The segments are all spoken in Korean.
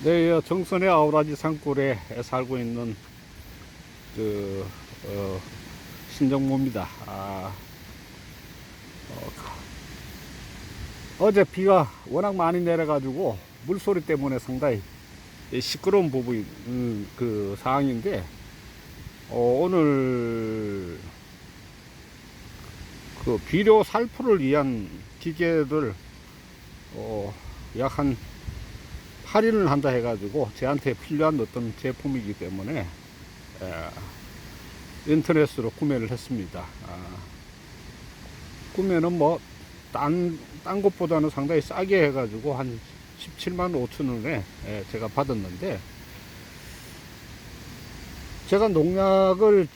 네, 정선의 아우라지 산골에 살고 있는 그 신정모입니다. 어제 비가 워낙 많이 내려가지고 물소리 때문에 상당히 시끄러운 부분이 그 상황인데, 오늘 그 비료 살포를 위한 기계를 약 한 8일을 한다 해가지고 저한테 필요한 어떤 제품이기 때문에 인터넷으로 구매를 했습니다. 구매는 뭐 딴 곳보다는 상당히 싸게 해가지고 한 17만 5천 원에 제가 받았는데, 제가 농약을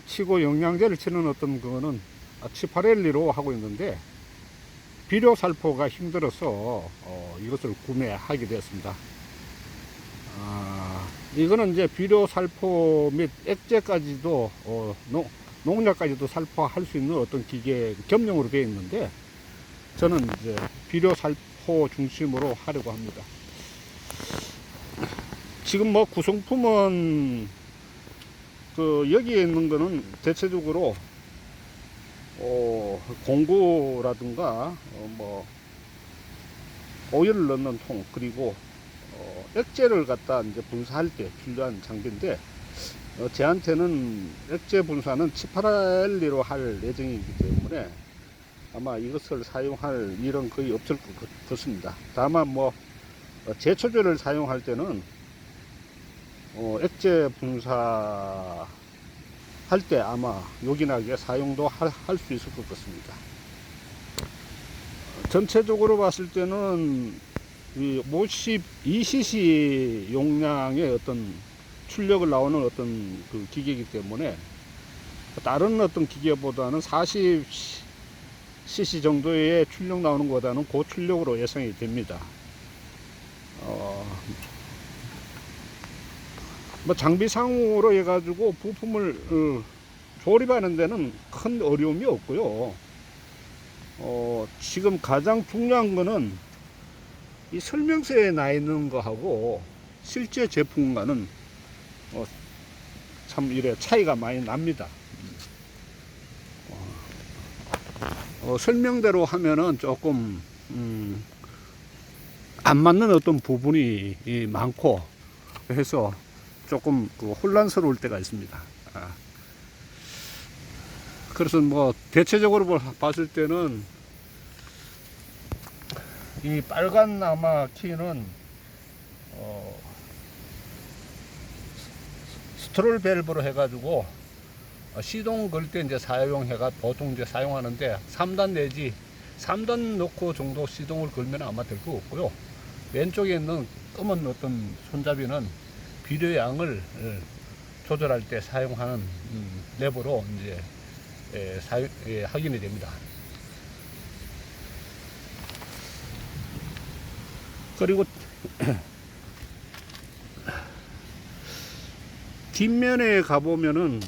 치고 영양제를 치는 어떤 그거는 치파렐리로 하고 있는데, 비료 살포가 힘들어서 이것을 구매하게 되었습니다. 이거는 이제 비료 살포 및 액제까지도 농약까지도 살포할 수 있는 어떤 기계 겸용으로 되어 있는데, 저는 이제 비료 살포 중심으로 하려고 합니다. 지금 뭐 구성품은 그 여기에 있는 거는 대체적으로 공구라든가 뭐 오일을 넣는 통, 그리고 액제를 갖다 이제 분사할 때 필요한 장비인데, 제한테는 액제 분사는 치파렐리로 할 예정이기 때문에 아마 이것을 사용할 일은 거의 없을 것 같습니다. 다만 뭐 제초제를 사용할 때는 액제 분사 할 때 아마 요긴하게 사용도 할 수 있을 것 같습니다. 전체적으로 봤을 때는 이 52cc 용량의 어떤 출력을 나오는 어떤 그 기계이기 때문에 다른 어떤 기계보다는 40cc 정도의 출력 나오는 것보다는 고출력으로 예상이 됩니다. 뭐 장비상으로 해가지고 부품을 조립하는 데는 큰 어려움이 없고요. 지금 가장 중요한 거는 이 설명서에 나 있는 거하고 실제 제품과는 참 이래 차이가 많이 납니다. 설명대로 하면은 조금 안 맞는 어떤 부분이 많고 해서 조금 혼란스러울 때가 있습니다. 그래서 뭐 대체적으로 봤을 때는 이 빨간 아마 키는 스트롤 밸브로 해가지고 시동 걸 때 이제 사용해가 보통 이제 사용하는데 3단 내지 3단 넣고 정도 시동을 걸면 아마 될 것 같고요. 왼쪽에 있는 검은 어떤 손잡이는 비료 양을 조절할 때 사용하는 레버로 이제 확인이 됩니다. 그리고 뒷면에 가보면은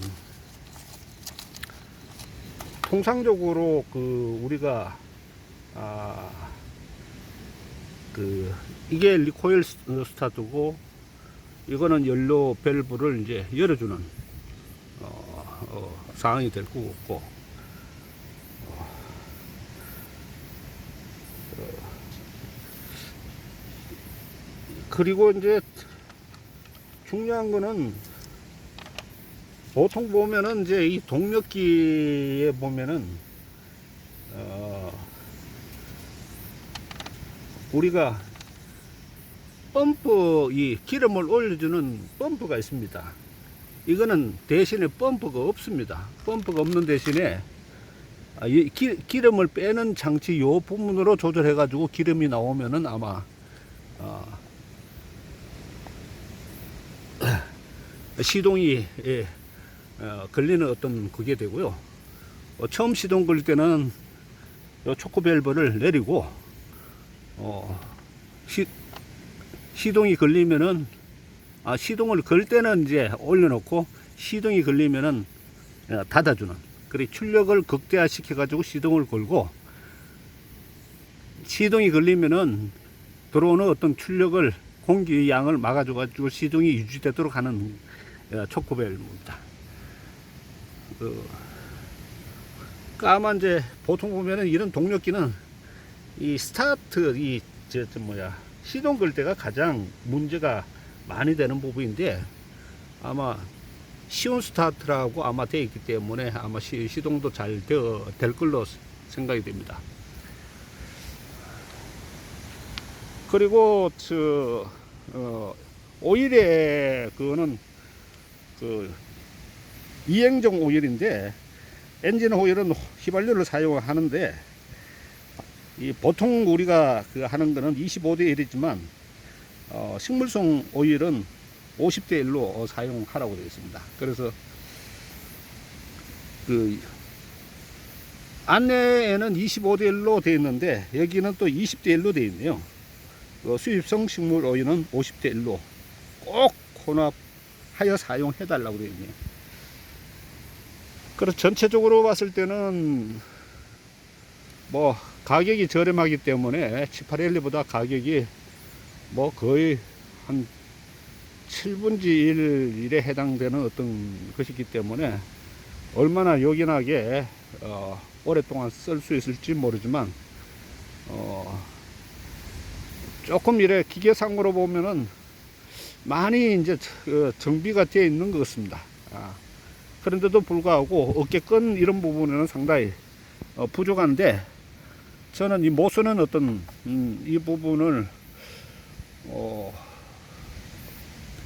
통상적으로 우리가 이게 리코일 스타트고, 이거는 연료 밸브를 이제 열어주는 상황이 될 것 같고, 그리고 이제 중요한 거는 보통 보면은 이제 이 동력기에 보면은 우리가 펌프, 이 기름을 올려주는 펌프가 있습니다. 이거는 대신에 펌프가 없습니다. 펌프가 없는 대신에 이 기름을 빼는 장치 요 부분으로 조절해 가지고 기름이 나오면은 아마 시동이 걸리는 어떤 그게 되고요. 처음 시동 걸 때는 요 초크 밸브를 내리고 시동이 걸리면은 시동을 걸 때는 이제 올려놓고, 시동이 걸리면은 닫아주는, 그리고 출력을 극대화 시켜 가지고 시동을 걸고, 시동이 걸리면은 들어오는 어떤 출력을 공기 양을 막아줘가지고 시동이 유지되도록 하는 초크밸브입니다. 까만 이제 보통 보면은 이런 동력기는 이 스타트 시동 걸 때가 가장 문제가 많이 되는 부분인데, 아마 쉬운 스타트라고 아마 되어 있기 때문에 아마 시동도 잘 될 걸로 생각이 됩니다. 그리고 오일에 그거는 이행정 오일인데, 엔진 오일은 휘발유를 사용하는데, 이 보통 우리가 하는 거는 25대 1이지만 식물성 오일은 50대 1로 사용하라고 되어 있습니다. 그래서 안내에는 25대 1로 되어 있는데 여기는 또 20대 1로 되어 있네요. 수입성 식물 오일은 50대 1로 꼭 혼합하여 사용해 달라고 되어 있네요. 그래서 전체적으로 봤을 때는 뭐 가격이 저렴하기 때문에 치파렐리보다 가격이 뭐 거의 한 7분의 1에 해당되는 어떤 것이기 때문에 얼마나 요긴하게 오랫동안 쓸 수 있을지 모르지만 조금 이래 기계상으로 보면은 많이 이제 정비가 되어 있는 것 같습니다. 그런데도 불구하고 어깨끈 이런 부분에는 상당히 부족한데, 저는 이 못 쓰는 어떤 이 부분을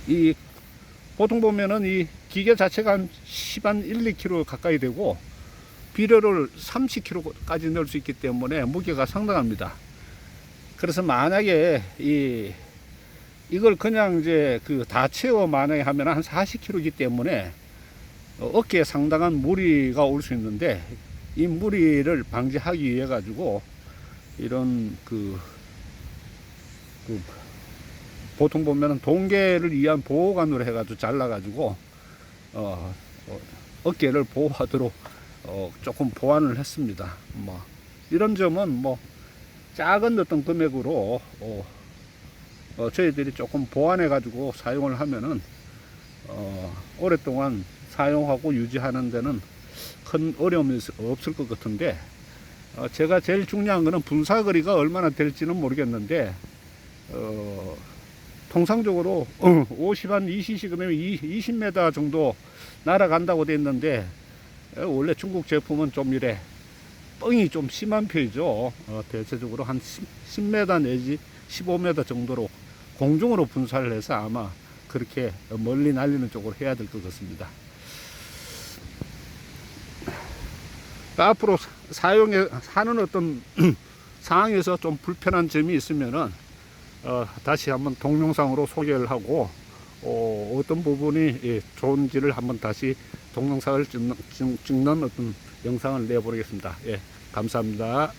이 보통 보면은 이 기계 자체가 한 1, 2kg 가까이 되고 비료를 30kg까지 넣을 수 있기 때문에 무게가 상당합니다. 그래서 만약에 이걸 그냥 이제 다 채워 만약에 하면 한 40kg이기 때문에 어깨에 상당한 무리가 올 수 있는데, 이 무리를 방지하기 위해 가지고 이런 보통 보면은 동계를 위한 보호관으로 해가지고 잘라가지고 어깨를 보호하도록 조금 보완을 했습니다. 뭐 이런 점은 뭐 작은 어떤 금액으로 저희들이 조금 보완해 가지고 사용을 하면은 오랫동안 사용하고 유지하는 데는 큰 어려움이 없을 것 같은데, 제가 제일 중요한 거는 분사거리가 얼마나 될지는 모르겠는데 통상적으로 50한 20m 정도 날아간다고 돼 있는데, 원래 중국 제품은 좀 이래 뻥이 좀 심한 편이죠. 대체적으로 한 10m 내지 15m 정도로 공중으로 분사를 해서 아마 그렇게 멀리 날리는 쪽으로 해야 될 것 같습니다. 앞으로 하는 어떤 상황에서 좀 불편한 점이 있으면은 다시 한번 동영상으로 소개를 하고 어떤 부분이 좋은지를 한번 다시 동영상을 찍는 어떤 영상을 내보겠습니다. 예, 감사합니다.